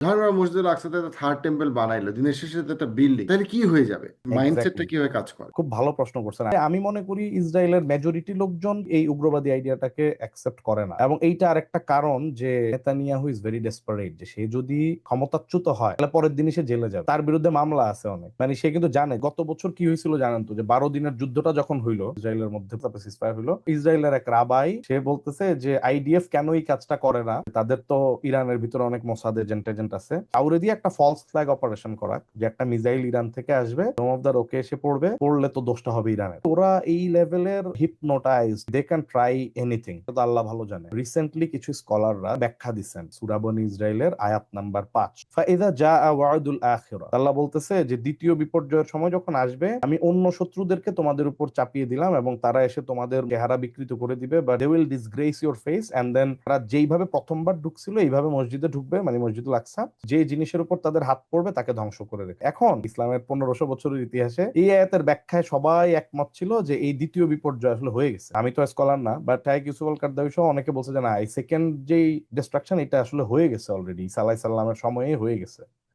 ধরেন ওরা মসজিদুল আকসাতে একটা থার্ড টেম্পল বানাইলো, দিনের শেষে তো একটা বিল্ডিং, তাহলে কি হয়ে যাবে? মাইন্ডসেটটা এক্স্যাক্টলি, কিভাবে কাজ করে? খুব ভালো প্রশ্ন করছেন। আমি মনে করি ইসরায়েলের মেজরিটি লোকজন এই উগ্রবাদী আইডিয়াটাকে অ্যাকসেপ্ট করে না, এবং এইটা আরেকটা কারণ যে নেতানিয়াহু ইজ ভেরি ডেসপারেট, যে সে যদি ক্ষমতাচ্যুত হয় তাহলে পরের দিনই সে জেলে যাবে। তার বিরুদ্ধে মামলা আছে অনেক, মানে সে কিন্তু জানে গত বছর কি হয়েছিল জানেন তো, যে 12 দিনের যুদ্ধটা যখন হইলো ইসরায়েলের মধ্যে, সিজফায়ার হইলো, ইসরায়েলের এক রাবাই সে বলতেছে যে আইডিএফ কেন এই কাজটা করে না, তাদের তো ইরানের ভিতরে অনেক মোসাদ এজেন্ট টেজেন্ট আছে, কাউরে দিয়ে একটা ফলস ফ্ল্যাগ অপারেশন করা, যে একটা মিসাইল ইরান থেকে আসবে, ওকে এসে পড়বে, পড়লে তো দোষটা হবে ইরানের। ওরা এই লেভেলের hypnotise, they can try anything, তো আল্লাহ ভালো জানে। রিসেন্টলি কিছু স্কলাররা ব্যাখ্যা দিচ্ছেন সূরা বনী ইসরাইলের আয়াত নাম্বার 5, ফাইদা জাআ ওয়াদুল আখিরা, আল্লাহ বলতেছে যে দ্বিতীয় বিপর্যয়ের সময় যখন আসবে, আমি অন্য শত্রুদেরকে তোমাদের উপর চাপিয়ে দিলাম এবং তারা এসে তোমাদের চেহারা বিকৃত করে দিবে, বা they will disgrace your face, and then তারা যেইভাবে প্রথমবার ঢুকছিল এইভাবে মসজিদে ঢুকবে, মানে মসজিদুল আকসা, যে জিনিসের উপর তাদের হাত পড়বে তাকে ধ্বংস করে রেখে। এখন ইসলামের 1500 বছরের ইতিহাসে এই আয়াতের ব্যাখ্যায় সবাই একমত ছিল যে এই দ্বিতীয় বিপর্যয় আসলে হয়ে গেছে। আমি তো স্কলার না, বাট টাইক ইউসুফ আল কারদাবি সহ অনেকে বলছে যে না, এই সেকেন্ড যেই ডিস্ট্রাকশন এটা আসলে হয়ে গেছে অলরেডি, ঈসা আলাইহিস সালামের সময়ে হয়ে গেছে।